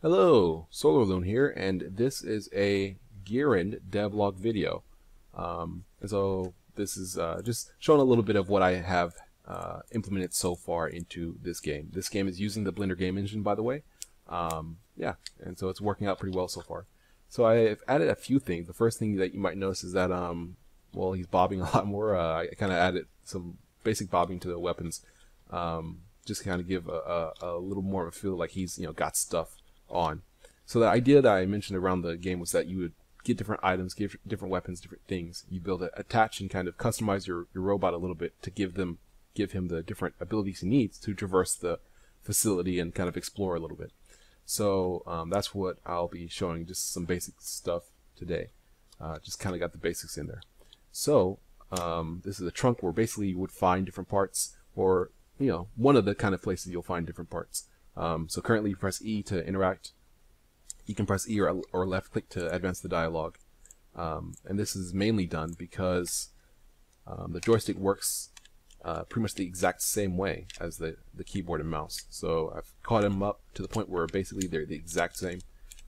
Hello, SolarLune here, and this is a Gearend Devlog video. And so this is just showing a little bit of what I have implemented so far into this game. This game is using the Blender game engine, by the way. Yeah, and so it's working out pretty well so far. So I've added a few things. The first thing that you might notice is that, well, he's bobbing a lot more. I kind of added some basic bobbing to the weapons, just to kind of give a little more of a feel like he's got stuff on. So the idea that I mentioned around the game was that you would get different items, give different weapons, different things. You build it, attach, and kind of customize your robot a little bit to give him the different abilities he needs to traverse the facility and kind of explore a little bit. So that's what I'll be showing, just some basic stuff today. Just kind of got the basics in there. So this is a trunk where basically you would find different parts, or one of the kind of places you'll find different parts. So currently you press E to interact. You can press E or left click to advance the dialogue. And this is mainly done because the joystick works pretty much the exact same way as the keyboard and mouse. So I've caught them up to the point where basically they're the exact same.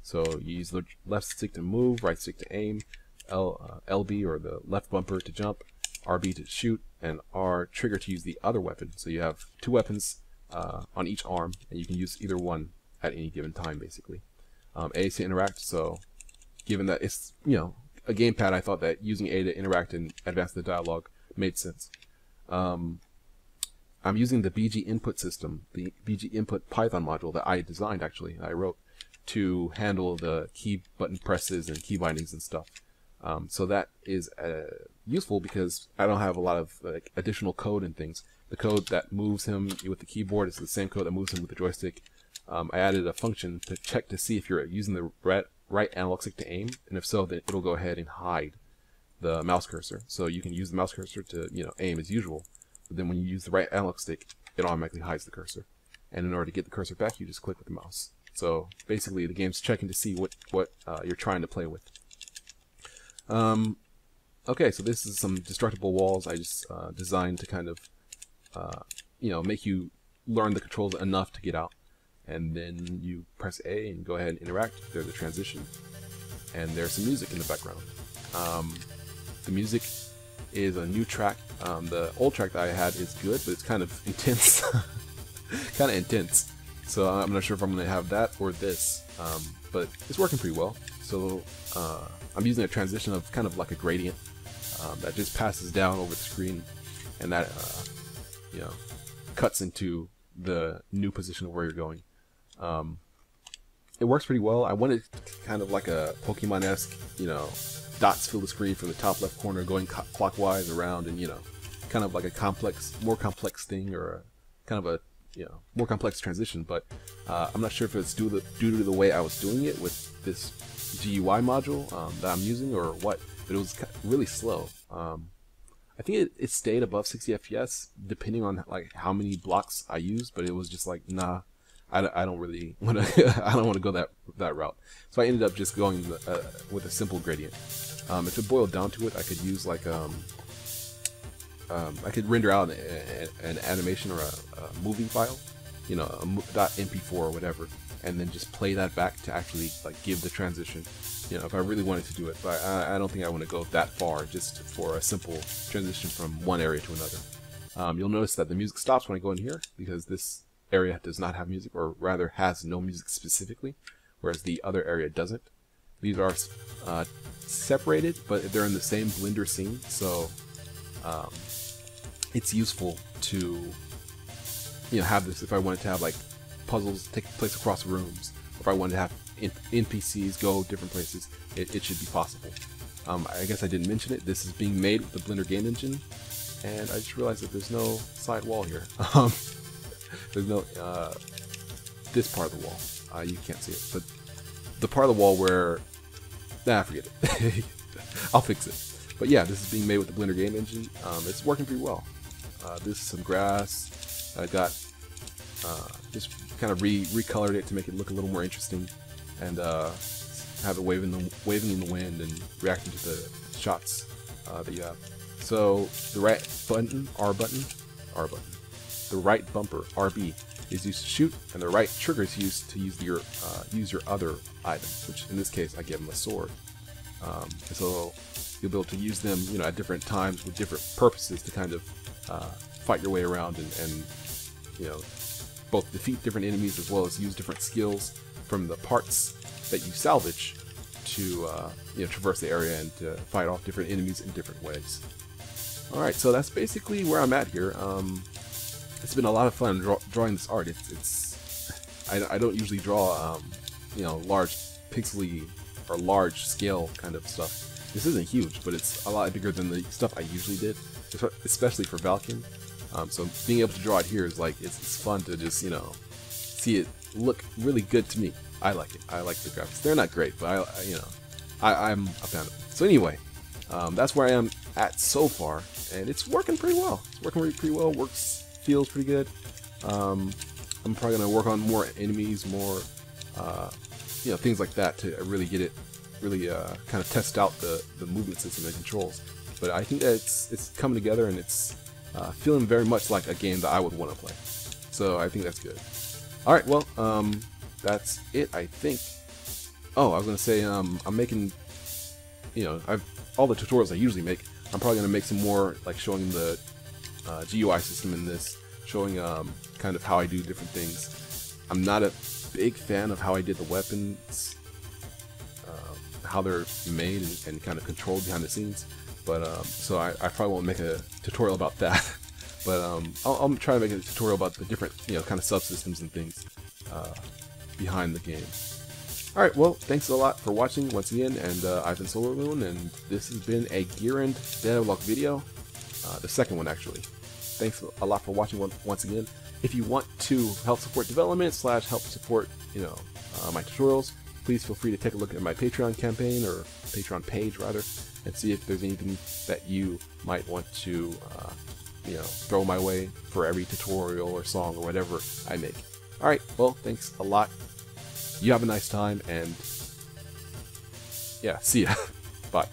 So you use the left stick to move, right stick to aim, LB or the left bumper to jump, RB to shoot, and R trigger to use the other weapon. So you have two weapons on each arm, and you can use either one at any given time, basically. A is to interact, so given that it's a gamepad, I thought that using A to interact and advance the dialogue made sense. I'm using the BG input system, the BG input Python module that I designed, actually, I wrote, to handle the key button presses and key bindings and stuff. So that is useful because I don't have a lot of additional code and things. The code that moves him with the keyboard is the same code that moves him with the joystick. I added a function to check to see if you're using the right analog stick to aim, and if so, then it'll go ahead and hide the mouse cursor. So you can use the mouse cursor to aim as usual, but then when you use the right analog stick, it automatically hides the cursor. And in order to get the cursor back, you just click with the mouse. So basically, the game's checking to see what you're trying to play with. Okay, so this is some destructible walls I just designed to kind of make you learn the controls enough to get out. And then you press A and go ahead and interact. There's a transition, and there's some music in the background. The music is a new track. The old track that I had is good, but it's kind of intense. So I'm not sure if I'm going to have that or this, but it's working pretty well. So I'm using a transition of kind of like a gradient that just passes down over the screen, and that cuts into the new position of where you're going. It works pretty well. I wanted kind of like a Pokemon-esque, dots fill the screen from the top left corner going clockwise around, and kind of like a more complex thing, or a kind of a more complex transition. But I'm not sure if it's due to the way I was doing it with this GUI module that I'm using, or what, but it was really slow. I think it stayed above 60 FPS depending on like how many blocks I used, but it was just like, nah, I don't really want to I don't want to go that route. So I ended up just going with a simple gradient. If it boiled down to it, I could use like I could render out an animation or a movie file, a .mp4 or whatever, and then just play that back to actually like give the transition, if I really wanted to do it. But I don't think I want to go that far just for a simple transition from one area to another. You'll notice that the music stops when I go in here because this area does not have music, or rather has no music specifically, whereas the other area doesn't. These are separated, but they're in the same Blender scene, so it's useful to have this if I wanted to have like puzzles take place across rooms. If I wanted to have NPCs go different places, it should be possible. I guess I didn't mention it. This is being made with the Blender game engine, and I just realized that there's no side wall here. There's no this part of the wall. You can't see it, but the part of the wall where forget it. I'll fix it. But yeah, this is being made with the Blender game engine. It's working pretty well. This is some grass. I got just kind of recolored it to make it look a little more interesting, and have it waving in the wind and reacting to the shots that you have. So the right button, R button, the right bumper, RB, is used to shoot, and the right trigger is used to use your other item, which in this case I give him a sword. So you'll be able to use them, you know, at different times with different purposes to kind of fight your way around and you know, both defeat different enemies as well as use different skills from the parts that you salvage to you know, traverse the area and to fight off different enemies in different ways. Alright, so that's basically where I'm at here. It's been a lot of fun drawing this art. I don't usually draw you know, large pixely or large scale kind of stuff. This isn't huge, but it's a lot bigger than the stuff I usually did, especially for Valken. So being able to draw it here is like, it's fun to just, you know, see it look really good to me. I like it. I like the graphics. They're not great, but I'm a fan of them. So anyway, that's where I am at so far, and it's working pretty well. It's working pretty well. Feels pretty good. I'm probably gonna work on more enemies, more you know, things like that to really get it, really kind of test out the movement system and controls. But I think that it's coming together, and it's feeling very much like a game that I would want to play. So I think that's good. All right, well, that's it, I think. Oh, I was gonna say, I'm making, you know, all the tutorials I usually make. I'm probably gonna make some more, like showing the GUI system in this, showing kind of how I do different things. I'm not a big fan of how I did the weapons, how they're made and kind of controlled behind the scenes. But so I probably won't make a tutorial about that. But I'll try to make a tutorial about the different, you know, kind of subsystems and things behind the game. Alright, well, thanks a lot for watching once again, and I've been SolarLune, and this has been a Gearend Devlog video, the second one actually. Thanks a lot for watching once again. If you want to help support development / help support, you know, my tutorials, please feel free to take a look at my Patreon campaign, or Patreon page rather, and see if there's anything that you might want to you know, throw my way for every tutorial or song or whatever I make. Alright, well, thanks a lot. You have a nice time, and yeah, see ya. Bye.